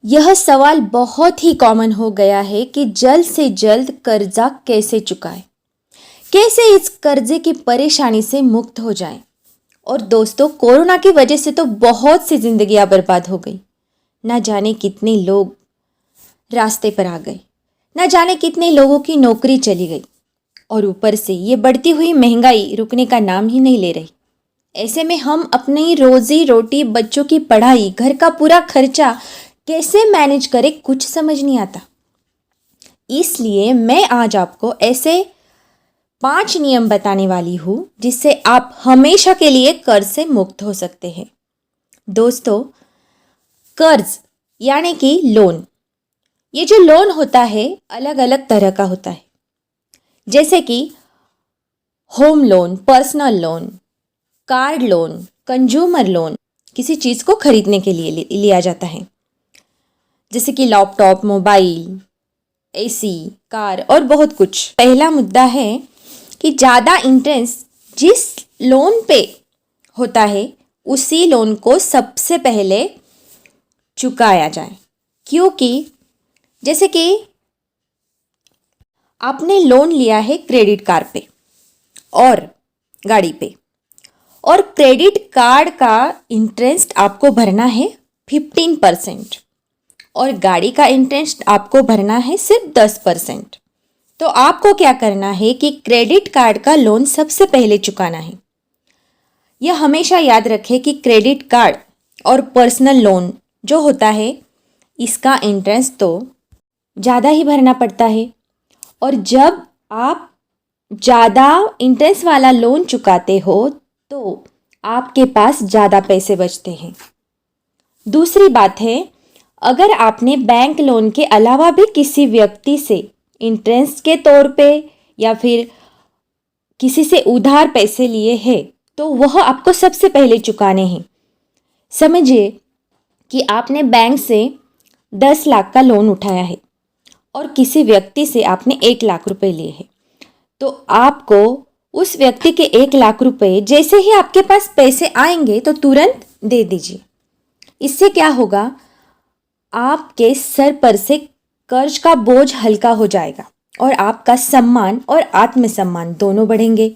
यह सवाल बहुत ही कॉमन हो गया है कि जल्द से जल्द कर्जा कैसे चुकाएं, कैसे इस कर्जे की परेशानी से मुक्त हो जाएं। और दोस्तों, कोरोना की वजह से तो बहुत सी जिंदगियां बर्बाद हो गई। ना जाने कितने लोग रास्ते पर आ गए, ना जाने कितने लोगों की नौकरी चली गई, और ऊपर से ये बढ़ती हुई महंगाई रुकने का नाम ही नहीं ले रही। ऐसे में हम अपनी रोजी रोटी, बच्चों की पढ़ाई, घर का पूरा खर्चा कैसे मैनेज करें, कुछ समझ नहीं आता। इसलिए मैं आज आपको ऐसे 5 नियम बताने वाली हूँ जिससे आप हमेशा के लिए कर्ज से मुक्त हो सकते हैं। दोस्तों, कर्ज यानी कि लोन, ये जो लोन होता है अलग अलग तरह का होता है। जैसे कि home loan, personal loan, car loan, consumer loan, किसी चीज़ को खरीदने के लिए लिया जाता है, जैसे कि लैपटॉप, मोबाइल, एसी, कार और बहुत कुछ। पहला मुद्दा है कि ज़्यादा इंटरेस्ट जिस लोन पे होता है उसी लोन को सबसे पहले चुकाया जाए। क्योंकि जैसे कि आपने लोन लिया है क्रेडिट कार्ड पे और गाड़ी पे, और क्रेडिट कार्ड का इंटरेस्ट आपको भरना है 15% और गाड़ी का इंटरेस्ट आपको भरना है सिर्फ 10%। तो आपको क्या करना है कि क्रेडिट कार्ड का लोन सबसे पहले चुकाना है। यह हमेशा याद रखें कि क्रेडिट कार्ड और पर्सनल लोन जो होता है इसका इंटरेस्ट तो ज़्यादा ही भरना पड़ता है, और जब आप ज़्यादा इंटरेस्ट वाला लोन चुकाते हो तो आपके पास ज़्यादा पैसे बचते हैं। दूसरी बात है, अगर आपने बैंक लोन के अलावा भी किसी व्यक्ति से इंटरेस्ट के तौर पे या फिर किसी से उधार पैसे लिए हैं तो वह आपको सबसे पहले चुकाने हैं। समझिए कि आपने बैंक से 10 लाख का लोन उठाया है और किसी व्यक्ति से आपने 1 लाख रुपए लिए हैं, तो आपको उस व्यक्ति के 1 लाख रुपए जैसे ही आपके पास पैसे आएंगे तो तुरंत दे दीजिए। इससे क्या होगा, आपके सर पर से कर्ज का बोझ हल्का हो जाएगा और आपका सम्मान और आत्मसम्मान दोनों बढ़ेंगे,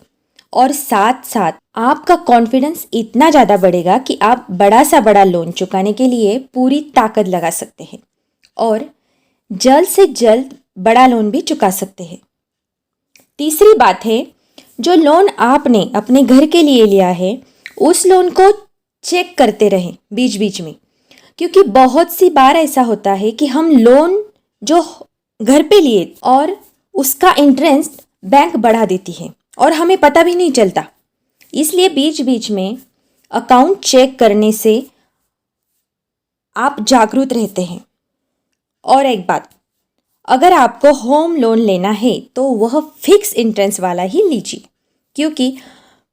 और साथ साथ आपका कॉन्फिडेंस इतना ज़्यादा बढ़ेगा कि आप बड़ा सा बड़ा लोन चुकाने के लिए पूरी ताकत लगा सकते हैं और जल्द से जल्द बड़ा लोन भी चुका सकते हैं। तीसरी बात है, जो लोन आपने अपने घर के लिए लिया है उस लोन को चेक करते रहें बीच बीच में, क्योंकि बहुत सी बार ऐसा होता है कि हम लोन जो घर पे लिए और उसका इंटरेस्ट बैंक बढ़ा देती है और हमें पता भी नहीं चलता। इसलिए बीच बीच में अकाउंट चेक करने से आप जागरूक रहते हैं। और एक बात, अगर आपको होम लोन लेना है तो वह फिक्स इंटरेस्ट वाला ही लीजिए, क्योंकि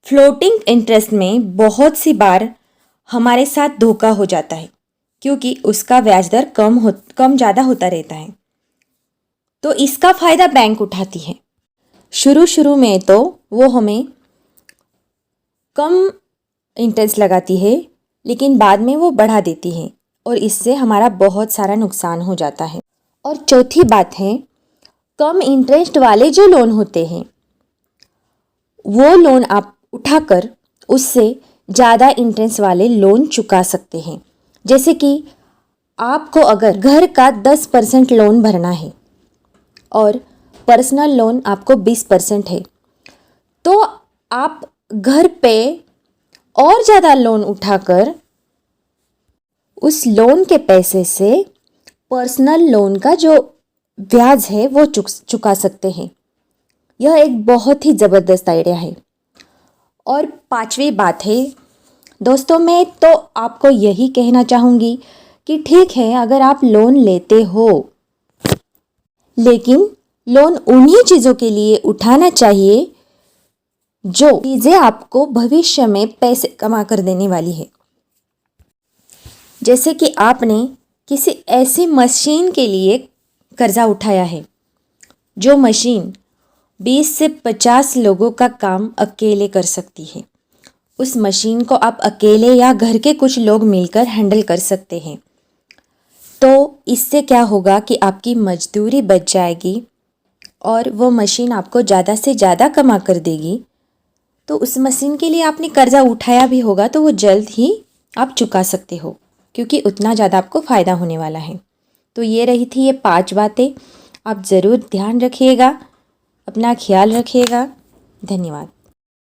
फ्लोटिंग इंटरेस्ट में बहुत सी बार हमारे साथ धोखा हो जाता है, क्योंकि उसका ब्याज दर कम ज़्यादा होता रहता है। तो इसका फ़ायदा बैंक उठाती है। शुरू में तो वो हमें कम इंटरेस्ट लगाती है, लेकिन बाद में वो बढ़ा देती है और इससे हमारा बहुत सारा नुकसान हो जाता है। और चौथी बात है, कम इंटरेस्ट वाले जो लोन होते हैं वो लोन आप उठाकर उससे ज़्यादा इंटरेस्ट वाले लोन चुका सकते हैं। जैसे कि आपको अगर घर का 10% लोन भरना है और पर्सनल लोन आपको 20% है, तो आप घर पे और ज़्यादा लोन उठाकर उस लोन के पैसे से पर्सनल लोन का जो ब्याज है वो चुका सकते हैं। यह एक बहुत ही ज़बरदस्त आइडिया है। और 5वीं बात है दोस्तों, मैं तो आपको यही कहना चाहूँगी कि ठीक है, अगर आप लोन लेते हो, लेकिन लोन उन्हीं चीज़ों के लिए उठाना चाहिए जो चीज़ें आपको भविष्य में पैसे कमा कर देने वाली है। जैसे कि आपने किसी ऐसी मशीन के लिए कर्जा उठाया है जो मशीन 20 से 50 लोगों का काम अकेले कर सकती है। उस मशीन को आप अकेले या घर के कुछ लोग मिलकर हैंडल कर सकते हैं। तो इससे क्या होगा कि आपकी मजदूरी बच जाएगी और वो मशीन आपको ज़्यादा से ज़्यादा कमा कर देगी। तो उस मशीन के लिए आपने कर्ज़ा उठाया भी होगा तो वो जल्द ही आप चुका सकते हो, क्योंकि उतना ज़्यादा आपको फ़ायदा होने वाला है। तो ये रही थी ये 5 बातें, आप ज़रूर ध्यान रखिएगा, अपना ख्याल रखिएगा। धन्यवाद।